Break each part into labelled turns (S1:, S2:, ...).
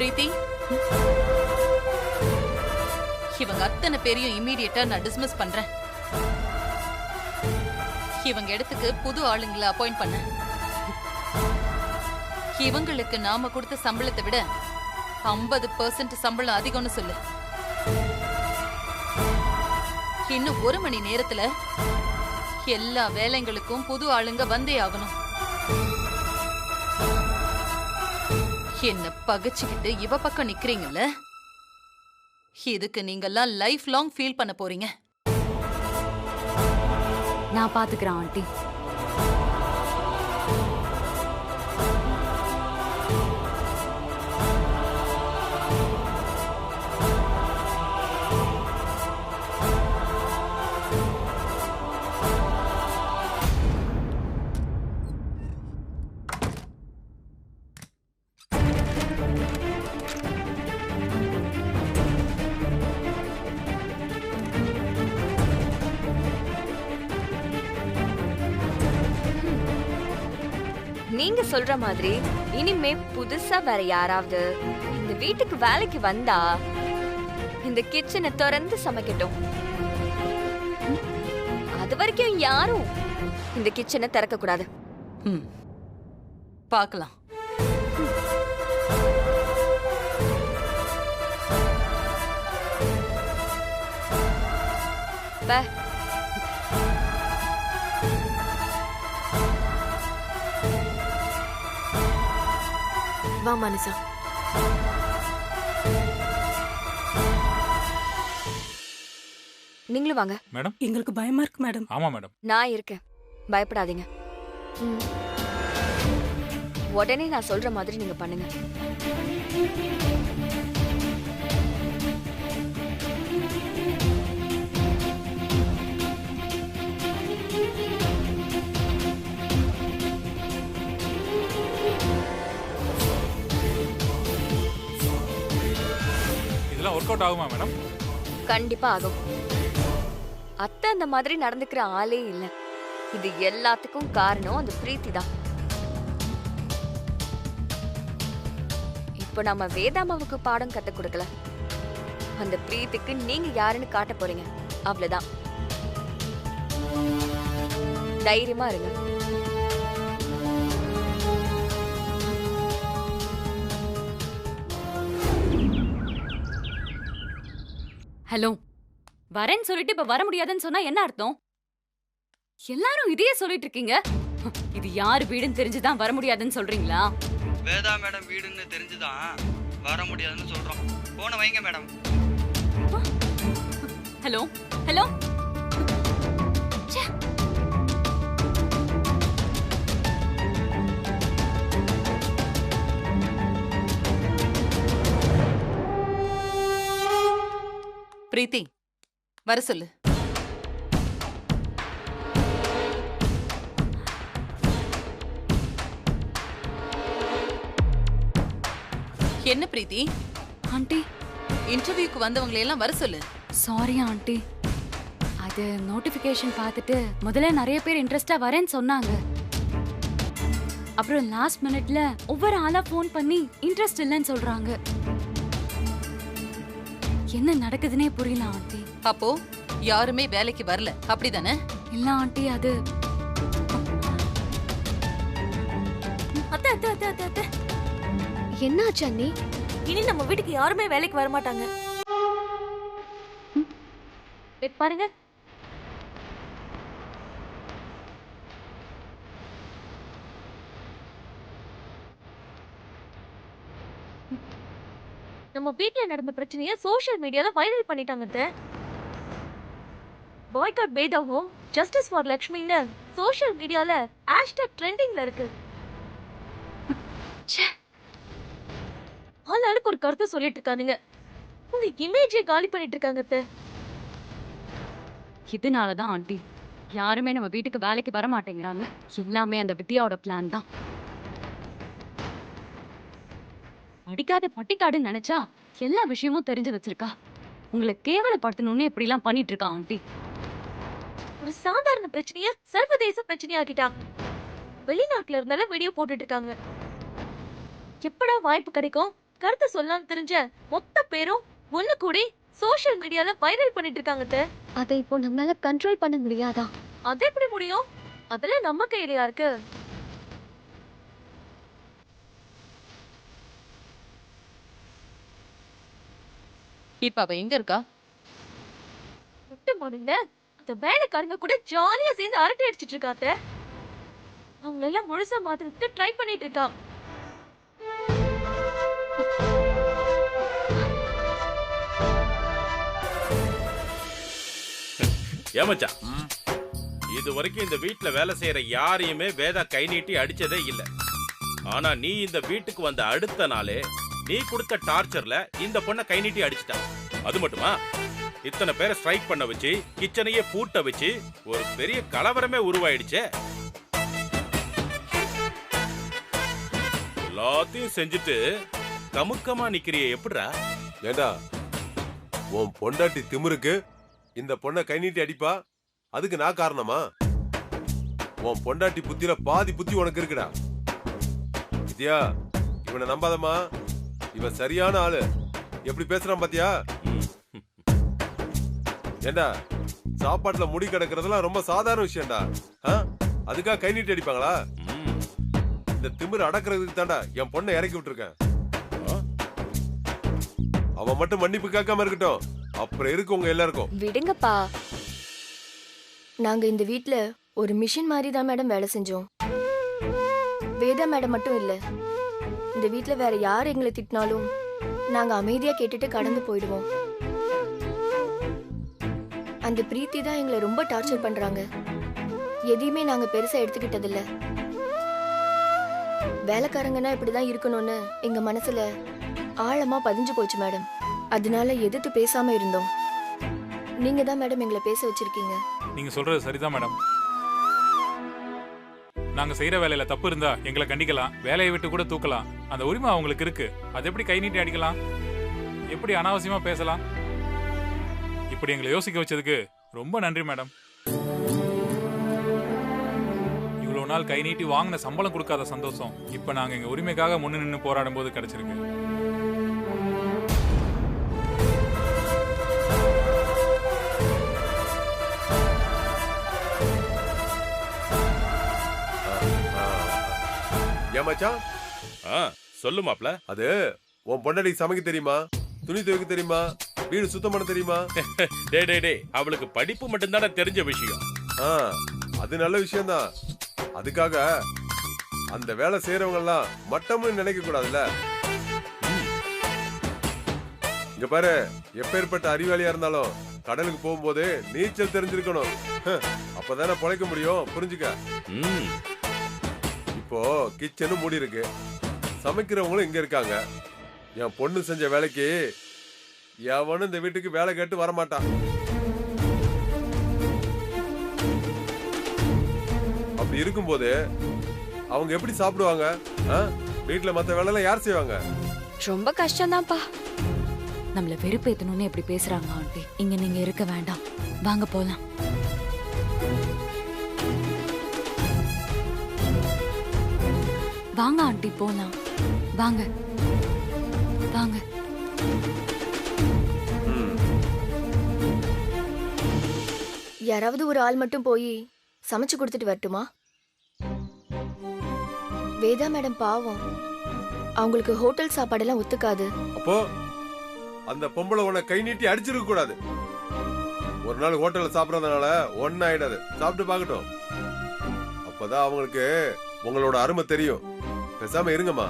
S1: பிரீத்தி, இவங்க அத்தனை பேரையும் இம்மீடியட்டா நான் டிஸ்மிஸ் பண்றேன். இவங்க இடத்துக்கு புது ஆளுங்களை அப்பாயிண்ட் பண்ண. இவங்களுக்கு நாம கொடுத்த சம்பளத்தை விட 50% சம்பளம் அதிகம்னு சொல்லு. இன்னும் 1 மணி நேரத்துல எல்லா வேலைங்களுக்கும் புது ஆளுங்க வந்தே ஆகணும். என்ன பகைச்சுக்கிட்டு இவ பக்கம் நிக்கிறீங்கல்ல, இதுக்கு நீங்கெல்லாம் லைஃப் லாங் ஃபீல் பண்ண போறீங்க.
S2: நான் பாத்துக்கிறேன் ஆண்டி.
S3: நீங்க சொல்ற மாதிரி இனிமே புதுசா வேற யாராவது இந்த வீட்டுக்கு வேலைக்கு வந்தா இந்த கிச்சனை திறந்து சமைக்கட்டும். அது வரைக்கும் யாரும் இந்த கிச்சனை திறக்க கூடாது.
S1: பார்க்கலாம்.
S4: வா மனுஷா.
S3: நீங்களும் வாங்க.
S5: மேடம்,
S4: எங்களுக்கு பயமா இருக்கு மேடம்.
S5: ஆமா மேடம்.
S3: நான் இருக்கேன், பயப்படாதீங்க. உடனே நான் சொல்ற மாதிரி நீங்க பண்ணுங்க.
S5: இதெல்லாம் ஒர்க் அவுட் ஆகுமா மேடம்?
S3: கண்டிப்பா ஆகும். அத்தை அந்த மாதிரி நடந்துக்கிற ஆளே இல்ல. இது எல்லாத்துக்கும் காரணம் அந்த பிரீத்தி தான். இப்போ நம்ம வேதாமாவுக்கு பாடம் கத்து கொடுக்கல, அந்த பிரீத்திக்கு நீங்க யாருன்னு காட்ட போறீங்க. அவ்வளவுதான். தைரியமா இருங்க.
S2: ஹலோ, வரேன்னு சொல்லிட்டு இப்ப வர முடியாதுன்னு சொன்னா என்ன அர்த்தம்? எல்லாரும் இதையே சொல்லிட்டு இருக்கீங்க. இது யார் வீடுன்னு தெரிஞ்சுதான் வர முடியாதுன்னு சொல்றீங்களா?
S6: வேதா மேடம் வீடுன்னு தெரிஞ்சுதான் வர முடியாதுன்னு சொல்றோம். போன வைங்க மேடம்.
S2: ஹலோ ஹலோ,
S1: பிரீத்தி, வர சொல்லு. என்ன பிரீத்தி?
S2: ஆண்டி,
S1: இன்டர்வியூக்கு வந்தவங்களை எல்லாம் வர சொல்லு.
S2: சாரி ஆண்டி, அது நோட்டிபிகேஷன் பார்த்துட்டு முதல்ல நிறைய பேர் இன்ட்ரெஸ்டா வரேன்னு சொன்னாங்க. அப்புறம் லாஸ்ட் மினிட்ல ஒவ்வொரு ஆளா ஃபோன் பண்ணி இன்ட்ரெஸ்ட் இல்லைன்னு சொல்றாங்க. என்ன நடக்குதுன்னே புரியல ஆண்டி.
S1: அப்போ யாருமே வேலைக்கு வரல, அப்படிதானே?
S2: இல்ல ஆண்டி, அது
S4: அத்தை அத்தை அத்தை அத்தை அத்தை,
S3: என்னாச்சு அண்ணி?
S4: இனி நம்ம வீட்டுக்கு யாருமே வேலைக்கு வர மாட்டாங்க. பாருங்க, நம்ம வீட்ல நடந்த பிரச்சனையை சோஷியல் மீடியால வைரல் பண்ணிட்டாங்க. பாய்காட் வேதாவும் ஜஸ்டிஸ் ஃபார் லக்ஷ்மின்னு சோஷியல் மீடியால ஹேஷ்டாக் ட்ரெண்டிங்ல இருக்கு. ஆளாளுக்கு ஒரு கருத்தை சொல்லிட்டு இருக்கானுங்க. உங்க இமேஜை காலி பண்ணிட்டு இருக்காங்க.
S2: இதனாலதான் ஆண்டி யாருமே நம்ம வீட்டுக்கு வேலைக்கு வர மாட்டேங்கிறாங்க. எல்லாமே அந்த வித்யாவோட பிளான் தான். அடிக்காத பட்டிக்காடுன்னு நினைச்சா எல்லா விஷயமும் தெரிஞ்சு வச்சிருக்கா. உங்களை கேவலப்படுத்தணும்னு எப்படி எல்லாம் பண்ணிட்டு இருக்கா ஆண்டி.
S4: ஒரு சாதாரண பிரச்சனைய சர்வதேச பிரச்சனையாக்கிட்டாங்க. வெளிநாட்டுல இருந்தாலும் வீடியோ போட்டுட்டு இருக்காங்க. எப்படா வாய்ப்பு கிடைக்கும் கருத்தை சொல்லலாம்னு தெரிஞ்ச மொத்த பேரும் ஒண்ணு கூடி சோஷியல் மீடியால வைரல் பண்ணிட்டு இருக்காங்க அத்தை.
S5: அதை இப்போ நம்மளால கண்ட்ரோல் பண்ண முடியாதா?
S4: அது எப்படி முடியும்? அதெல்லாம் நம்ம கையிலயா இருக்கு.
S1: இப்ப அவ எங்க இருக்கா?
S4: விட்டு போடுங்க. அந்த வேலைக்காரங்க கூட ஜாலியா சேர்ந்து அரட்டை அடிச்சிட்டு இருக்காங்க. அவங்க எல்லாம் முழுசா மாத்திரத்துக்கு ட்ரை பண்ணிட்டு இருக்கா.
S7: ஏமச்சான், இது வரைக்கும் இந்த வீட்ல வேலை செய்யற யாரையுமே வேதா கை நீட்டி அடிச்சதே இல்ல. ஆனா நீ இந்த வீட்டுக்கு வந்த அடுத்த நாளே நீ கொடுத்த டார்ச்சர்ல இந்த பொண்ணை கை நீட்டி அடிச்சிட்டா. அது மட்டுமா, இத்தனை பேரை ஸ்ட்ரைக் பண்ண வச்சு கிச்சனையே பூட்ட வச்சு ஒரு பெரிய கலவரமே உருவாயிடுச்சே. எல்லாத்தையும் செஞ்சுட்டு கமுக்கமா நிக்கிறிய எப்படிடா?
S8: ஏண்டா உன் பொண்டாட்டி திமிருக்கு இந்த பொண்ணை கை நீட்டி அடிப்பா? அதுக்கு நான் காரணமா? உன் பொண்டாட்டி புத்தியில பாதி புத்தி உனக்கு இருக்குடா. வித்யா, இவனை நம்பாதமா. இவன் சரியான ஆளு. எப்படி பேசுறான் பாத்தியா? ஏண்டா சாப்பாட்டுல முடி கிடக்கிறதுலாம் ரொம்ப சாதாரண விஷயம்டா. அதுக்காக கை நீட்டி அடிப்பாங்களா? இந்த திமிரு அடக்குறதுக்கு தாண்டா என் பொண்ணை இறக்கி விட்டுருக்கேன். அவன் மட்டும் மன்னிப்பு கேட்காம இருக்கட்டும், அப்புறம் இருக்கு உங்க எல்லாருக்கும்.
S3: விடுங்கப்பா. நாங்க இந்த வீட்ல ஒரு மிஷின் மாதிரி தான் மேடம் வேலை செஞ்சோம். வேதா மேடம் மட்டும் இல்ல, இந்த வீட்ல வேற யார் எங்களை திட்டினாலும் நாங்க அமைதியா கேட்டுட்டு கடந்து போயிடுவோம். அந்த பிரீத்தி தான் எங்களை ரொம்ப டார்ச்சர் பண்றாங்க. எதையுமே நாங்க பெருசா எடுத்துக்கிட்டதில்ல. வேலைக்காரங்கன்னா இப்படிதான் இருக்கணும்னு எங்க மனசுல ஆழமா பதிஞ்சு போச்சு மேடம். அதனால எதிர்த்து பேசாம இருந்தோம். நீங்க தான் மேடம் எங்களை பேச வச்சிருக்கீங்க.
S9: நீங்க சொல்றது சரிதான் மேடம். நாங்க செய்யற வேலையில தப்பு இருந்தா எங்களை கண்டிக்கலாம், வேலையை விட்டு கூட தூக்கலாம். அந்த உரிமை அவங்களுக்கு இருக்கு. அது எப்படி கை நீட்டி அடிக்கலாம்? எப்படி அனாவசியமா பேசலாம்? இப்படி எங்களை யோசிக்க வச்சதுக்கு ரொம்ப நன்றி மேடம். இவ்வளவு நாள் கை நீட்டி வாங்கின சம்பளம் கொடுக்காத சந்தோஷம் இப்ப நாங்க எங்க உரிமைக்காக முன்னு நின்று போராடும் போது கிடைச்சிருக்கு.
S8: ஏமாச்சான்,
S7: சொல்லு மாப்ள.
S8: அது உன் பொண்டாட்டி சமைக்க தெரியுமா? துணி துவைக்க தெரியுமா? வீடு சுத்தம் பண்ண தெரியுமா?
S7: டே அவளுக்கு படிப்பு மட்டும்தானே தெரிஞ்ச விஷயம்.
S8: அது நல்ல விஷயம்தான். அதுக்காக அந்த வேலை செய்யறவங்க எல்லாம் மட்டம்னு நினைக்க கூடாதுல்ல. இங்க பாரு, எப்பேற்பட்ட அறிவாளியா இருந்தாலும் கடலுக்கு போகும்போது நீச்சல் தெரிஞ்சிருக்கணும். அப்பதானே பொழைக்க முடியும். புரிஞ்சுக்க. இப்போ கிச்சனும் மூடி இருக்கு, சமைக்கிறவங்களும் இங்க இருக்காங்க. என் பொண்ணு செஞ்ச வேலைக்கு எவனும் இந்த வீட்டுக்கு வேலை கேட்டு வரமாட்டான். அப்படி இருக்கும்போது அவங்க எப்படி சாப்பிடுவாங்க? வீட்டுல மத்த வேலை எல்லாம் யார் செய்வாங்க?
S3: ரொம்ப கஷ்டம்தான்ப்பா.
S2: நம்மள வெறுப்பேத்தணும்னு எப்படி பேசுறாங்க ஆண்டி. இங்க நீங்க இருக்க வேண்டாம், வாங்க போலாம். வாங்க ஆண்டி போலாம். வாங்க வாங்க.
S3: யாராவது ஒரு ஆள் மட்டும் போய் சமைச்சு கொடுத்துட்டு வரட்டுமா? வேதா மேடம் பாவம், அவங்களுக்கு ஹோட்டல் சாப்பாடெல்லாம் ஒத்துக்காது.
S8: அப்போ அந்த பொம்பளை உன்னை கை நீட்டி அடிச்சிருக்க கூடாது. ஒரு நாள் ஹோட்டல்ல சாப்பிடறதுனால ஒன்னும் ஆயிடாது. சாப்பிட்டு பார்க்கட்டும், அப்பதான் அவங்களுக்கு உங்களோட அருமை தெரியும். பேசாம இருங்கம்மா.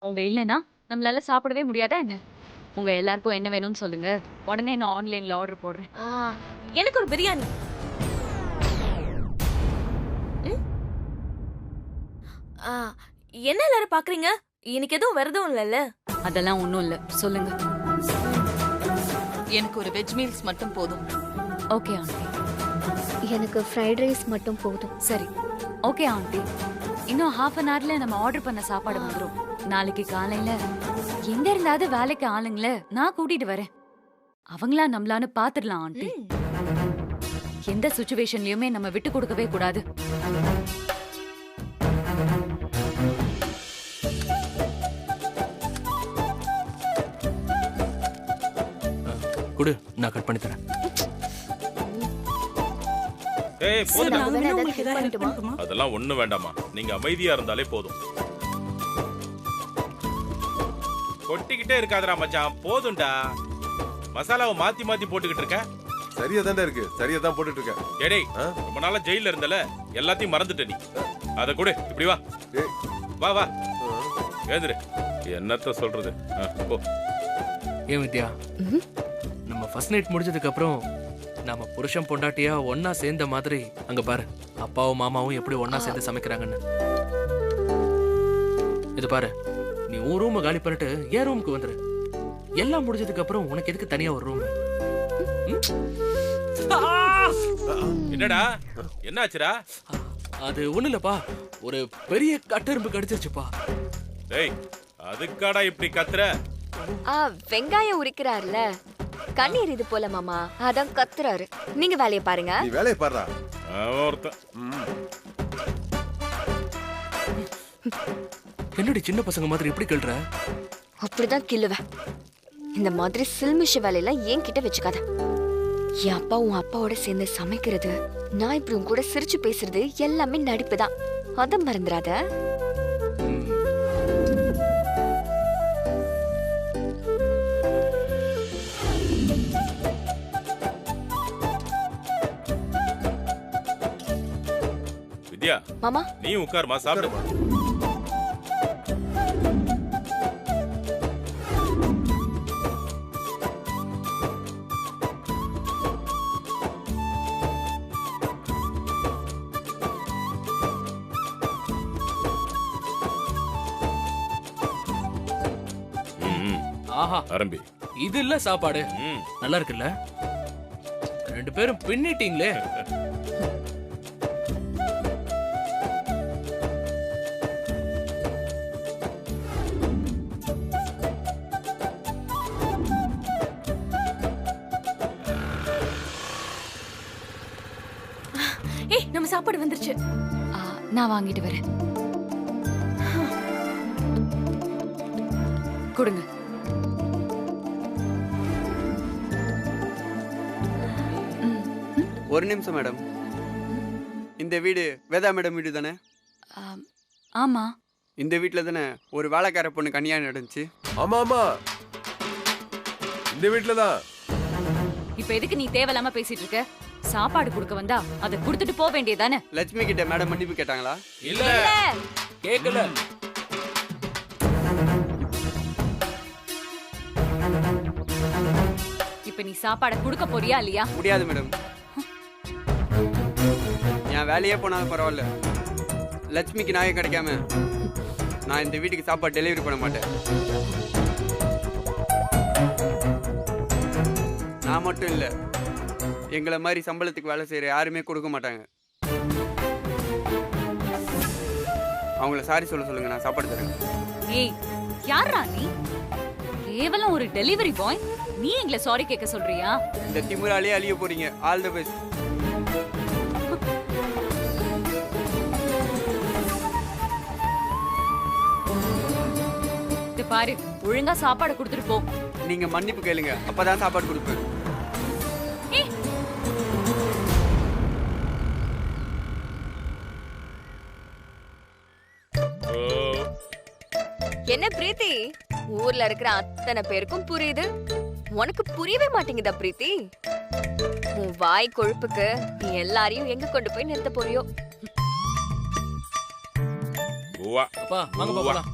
S2: அவங்க இல்லைன்னா நம்மளால சாப்பிடவே முடியாதா என்ன? உங்க எல்லாருக்கும் என்ன வேணும்னு சொல்லுங்க, உடனே நான் ஆன்லைன்ல ஆர்டர் போடுறேன்.
S4: எனக்கு ஒரு பிரியாணி. என்ன எல்லாரும் பாக்குறீங்க? இன்னைக்கு எதுவும் விரதம் இல்லைல்ல?
S2: அதெல்லாம் ஒண்ணும் இல்ல, சொல்லுங்க.
S1: எனக்கு ஒரு வெஜ் மீல்ஸ் மட்டும் போதும்.
S2: Okay aunty.
S5: எனக்கு ஃப்ரைட் ரைஸ் மட்டும் போதும்.
S2: சரி ஓகே ஆண்டி. இன்னும் ஹாஃப் அன் ஹவர்ல நம்ம ஆர்டர் பண்ண சாப்பாடு வந்துடும். நாளைக்கு காலையில எங்க இருந்தாவது வேலைக்கு ஆளுங்கள நான் கூட்டிட்டு வரேன். அவங்களா நம்மளான்னு பாத்துடலாம் ஆண்டி. எந்த சுச்சுவேஷன்லயுமே நம்ம விட்டு கொடுக்கவே கூடாது.
S10: குடு, நான் கட் பண்ணி தரேன்.
S7: ஏய் போதுடா.
S3: நாங்க வேணா ஏதாவது help பண்ணட்டுமா?
S7: அதெல்லாம் ஒண்ணும் வேண்டாமா, நீங்க அமைதியா இருந்தாலே போதும். கொட்டிக்கிட்டே இருக்காதடா மச்சான், போதும்டா. மசாலாவை மாத்தி மாத்தி போட்டுக்கிட்டு இருக்க.
S8: சரியா தான்டா இருக்கு, சரியா தான் போட்டுட்டு இருக்கேன்.
S7: ஏடே, ரொம்ப நாளா ஜெயில இருந்தல, எல்லாத்தையும் மறந்துட்ட நீ. அத கூட இப்படி வா.
S8: ஏய்.
S7: வா வா ஏந்திரு. என்னத்த சொல்றது? போ.
S10: ஏன் வித்யா, நம்ம ஃபர்ஸ்ட் நைட் முடிஞ்சதுக்கு அப்புறம் நாம புருஷன் பொண்டாட்டியா ஒன்னா சேர்ந்த மாதிரி அங்க பாரு, அப்பாவும் மாமாவும் எப்படி ஒன்னா சேர்ந்து சமைக்கிறாங்கன்னு. இது பாரு, நீ உன் ரூம் காலி பண்ணிட்டு என் ரூமுக்கு வந்துரு. எல்லாம் முடிஞ்சதுக்கு அப்புறம் உனக்கு எதுக்கு தனியா ஒரு ரூம்?
S7: என்னடா, என்னாச்சுடா?
S10: அது ஒண்ணு இல்லப்பா, ஒரு பெரிய கட்டெரும்பு கடிச்சிருச்சுப்பா.
S7: டேய், அதுக்காடா இப்படி கத்துற?
S11: வெங்காயம் உரிக்கிறாருல, கண்ணீர் இது போல மாமா, அதான் கத்துறாரு. நீங்க வேலையை பாருங்க.
S8: நீ வேலையை பாருடா.
S7: ஒருத்தன்
S10: என்னடி சின்ன பசங்க மாதிரி இப்படி கேள்ற?
S11: அப்படிதான் கிள்ளுவேன். இந்த மாதிரி சில்மிஷ வேலையெல்லாம் என்கிட்ட வச்சுக்காத. என் அப்பா உன் அப்பாவோட சேர்ந்து சமைக்கிறது, நான் இப்படி உன் கூட சிரிச்சு பேசுறது எல்லாமே நடிப்பு தான். அதை மறந்துடாத.
S7: வித்யா,
S11: மாமா
S7: நீ உட்காருமா, சாப்பிடுமா.
S10: ஆஹா,
S7: ஆரம்பி.
S10: இது இல்ல சாப்பாடு. நல்லா இருக்குல்ல? ரெண்டு பேரும் பின்னிட்டீங்களே.
S4: ஏய், நம்ம சாப்பாடு வந்துருச்சு.
S2: நான் வாங்கிட்டு வரேன். கொடுங்க.
S6: ஒரு நிமிஷம் மேடம், இந்த வீடு வேதா மேடம் வீடு தானே?
S2: ஆமா.
S6: இந்த வீட்டில் தானே ஒரு வேலைக்கார பொண்ணு கல்யாணம் நடந்துச்சு?
S8: ஆமா ஆமா, இந்த வீட்டுல தான்.
S2: இப்ப எதுக்கு நீ தேவையில்லாம பேசிட்டு இருக்க? சாப்பாடு கொடுக்க வந்தா அதை கொடுத்துட்டு போக வேண்டியதானே?
S6: லட்சுமி கிட்ட மேடம் மன்னிப்பு கேட்டாங்களா?
S10: இல்ல, கேக்கல.
S2: இப்ப நீ சாப்பாடை கொடுக்க போறியா இல்லையா?
S6: முடியாது மேடம். என் வேலையே போனாலும் பரவாயில்ல, லட்சுமிக்கு நாயம் கிடைக்காம நான் இந்த வீட்டுக்கு சாப்பாடு டெலிவரி பண்ண மாட்டேன். நான் மட்டும் இல்லை, எங்களை மாதிரி சம்பளத்துக்கு வேலை செய்கிற யாருமே கொடுக்க மாட்டாங்க. அவங்கள சாரி சொல்ல சொல்லுங்க, நான் சாப்பாடு தரேன்.
S2: ஏய், யாரா நீ? கேவலம் ஒரு டெலிவரி பாய், நீ எங்களை சாரி கேட்க சொல்றியா?
S6: இந்த திமுறாலே அழிய போறீங்க. All the best.
S2: பாரு, ஒழுங்கா சாப்பாடு கொடுத்துட்டு போ.
S6: நீங்க மன்னிப்பு கேளுங்க, அப்பதான் சாப்பாடு கொடுப்பேன்.
S11: என்ன பிரீத்தி, ஊர்ல இருக்கிற அத்தனை பேருக்கும் புரியுது, உனக்கு புரியவே மாட்டேங்குதா பிரீத்தி? உன் வாய் கொழுப்புக்கு நீ எல்லாரையும் எங்க கொண்டு போய் நிறுத்த போறியோ?
S10: அப்பா வாங்க போலாம்.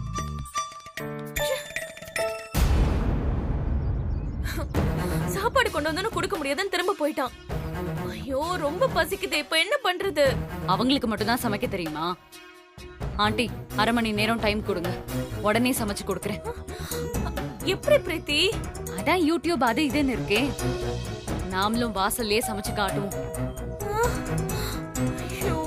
S4: சாப்பாடு கொண்டு வந்தோன்னு கொடுக்க முடியாதுன்னு திரும்ப போயிட்டான். ஐயோ, ரொம்ப பசிக்குது. இப்ப என்ன பண்றது?
S2: அவங்களுக்கு மட்டும் தான் சமைக்க தெரியுமா? ஆண்டி, 1/2 மணி நேரம் டைம் கொடுங்க, உடனே சமைச்சு கொடுக்குறேன்.
S4: எப்படி பிரீத்தி?
S2: அதான் யூடியூப் அது இதுன்னு இருக்கே, நாமளும் வாசல்லே சமைச்சு காட்டுவோம்.
S4: ஐயோ,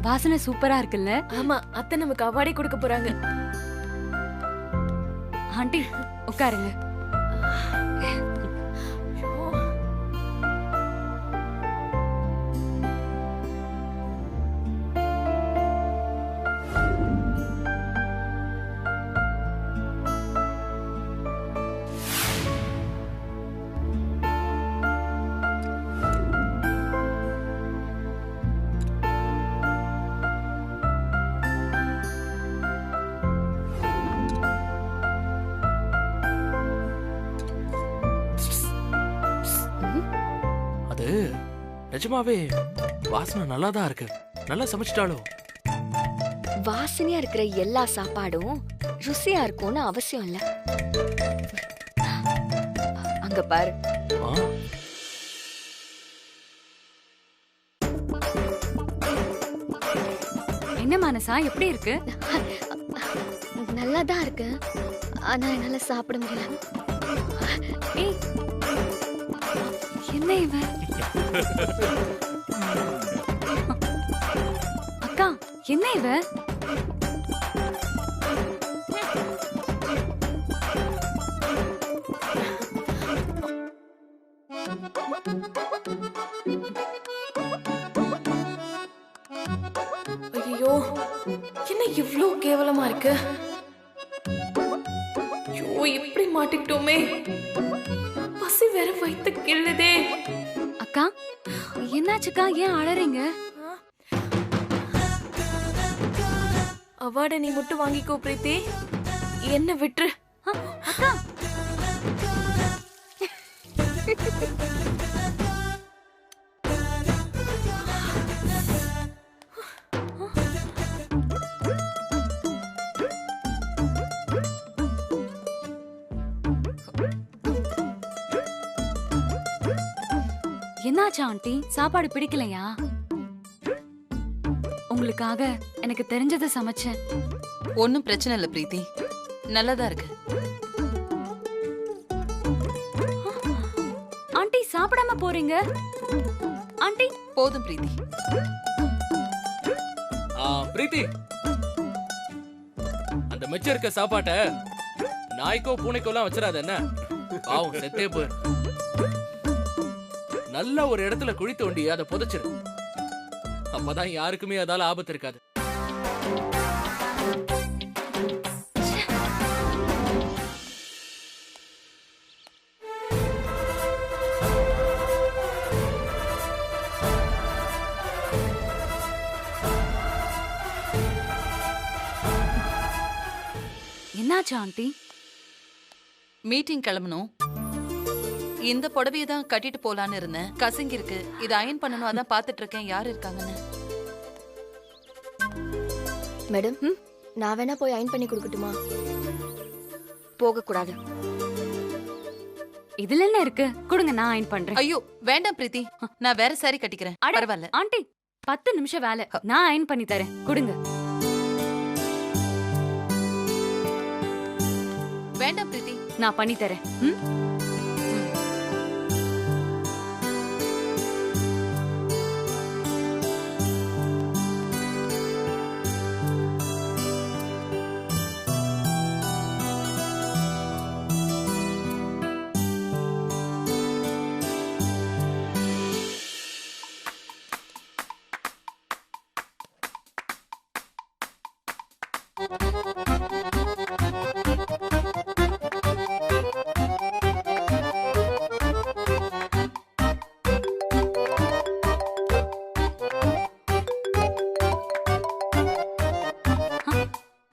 S2: வாசனை சூப்பரா இருக்குல்ல?
S3: ஆமா, அத்தை நமக்கு அவார்டே கொடுக்க போறாங்க.
S2: ஆண்டி உட்காருங்க.
S10: அது நிஜமாவே வாசனை நல்லா தான் இருக்கு. நல்லா சமைச்சிட்டாலும்
S11: வாசனையா இருக்கிற எல்லா சாப்பாடும் ருசியா இருக்கும்னு அவசியம் இல்ல. அங்க பாரு.
S2: என்ன மனசா எப்படி இருக்கு?
S5: நல்லா தான் இருக்கு. ஆனா என்னால சாப்பிட முடியல.
S2: ஏய், என்ன இவ? அக்கா, என்ன இவ?
S3: ஐயோ, என்ன இவ்ளோ கேவலமா இருக்கு? ஐயோ, இப்படி மாட்டிக்கிட்டோமே. பசி வேற வயித்து கிள்ளுதே.
S2: அக்கா, என்னாச்சுக்கா? ஏன் அழறீங்க?
S3: அவார்டை நீ மட்டும் வாங்கிக்கோ பிரீத்தி, என்ன விட்டுரு.
S2: அக்கா, என்னாச்சா ஆண்டி? சாப்பாடு பிடிக்கலையா? உங்களுக்காக எனக்கு தெரிஞ்சதை சமைச்சேன்.
S1: ஒன்னும் பிரச்சனை இல்ல பிரீத்தி, நல்லதா இருக்கு.
S2: ஆண்டி சாப்பிடாம போறீங்க? ஆண்டி
S1: போதும் பிரீத்தி.
S10: பிரீத்தி, அந்த மிச்சம் இருக்க சாப்பாட்ட நாய்க்கோ பூனைக்கோ எல்லாம் வச்சிடாத. என்ன பாவம், செத்தே போய் நல்ல ஒரு இடத்துல குழி தோண்டி அதை புதைச்சிரு. அப்பதான் யாருக்குமே அதால ஆபத்து இருக்காது.
S2: என்னாச்சு ஆண்டி?
S1: மீட்டிங் கிளம்பணும். இந்த புடவையை தான் கட்டிட்டு போலான்னு இருந்தேன். கசங்கி இருக்கு, இது அயன் பண்ணணும். அதான் பாத்துட்டு இருக்கேன் யார் இருக்காங்கன்னு.
S3: மேடம், நான் வேணா போய் அயன் பண்ணி கொடுக்கட்டுமா?
S11: போக கூடாது.
S2: இதுல என்ன இருக்கு? கொடுங்க, நான் அயன் பண்றேன்.
S1: ஐயோ வேண்டாம் பிரீத்தி, நான் வேற சாரி கட்டிக்கிறேன்.
S2: அட,
S1: பரவாயில்ல.
S2: ஆண்டி 10 நிமிஷம் வேலை, நான் அயன் பண்ணி தரேன். கொடுங்க.
S1: வேண்டாம் பிரீத்தி,
S2: நான் பண்ணி தரேன்.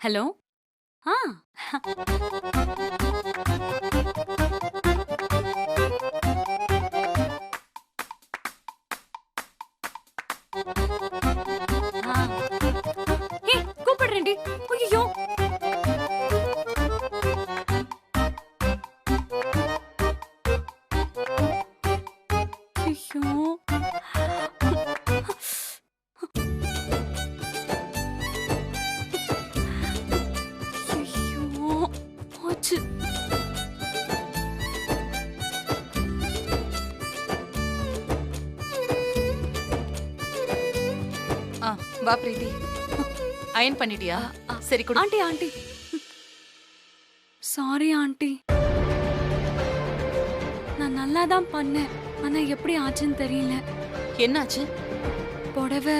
S2: ஹலோ. கூப்பிடுறேன்டி. ஐயோ,
S1: வா பிரீத்தி. அயன் பண்ணிட்டியா? சரி கொடு.
S2: Aunty aunty sorry aunty. நான் நல்லா தான் பண்ணேன். ஆனா எப்படி ஆச்சுன்னு தெரியல.
S1: என்னாச்சு?
S2: புடவை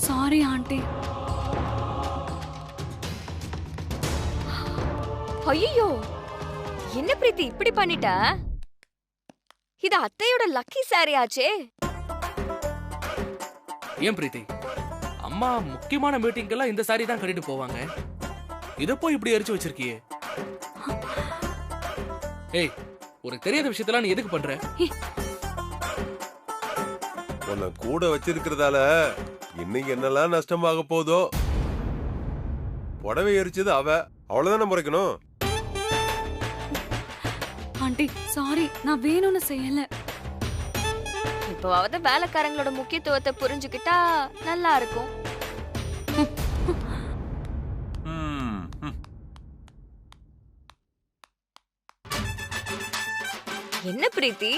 S2: சாரி ஆண்டி.
S11: ஐயோ, என்ன பிரீத்தி இப்படி பண்ணிட்ட? இது அத்தையோட லக்கி சாரி ஆச்சே.
S10: ஏன் பிரீத்தி, அம்மா முக்கியமான மீட்டிங்கெல்லாம் இந்த சாரி தான் கட்டிட்டு போவாங்க. இத போய் இப்படி எரிச்சு வச்சிருக்கியே. ஏய், ஒரு தெரியாத விஷயத்தெல்லாம் நீ எதுக்கு பண்ற?
S8: உன்னை கூட வச்சிருக்கிறதால இன்னைக்கு என்னெல்லாம் நஷ்டமாக போதோ. புடவை எரிச்சது அவ்வளவுதானே முறைக்கணும்.
S2: ஆண்டி சாரி, நான் வேணும்னு செய்யல.
S11: இப்போவாவது வேலைக்காரங்களோட முக்கியத்துவத்தை புரிஞ்சுக்கிட்டா நல்லா இருக்கும். என்ன பிரீத்தி,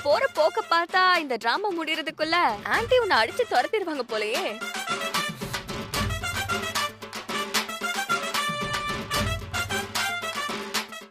S11: போற போக்க பார்த்தா இந்த டிராமா முடியறதுக்குள்ள ஆன்ட்டி உன்னை அடிச்சு துரத்திடுவாங்க போலயே.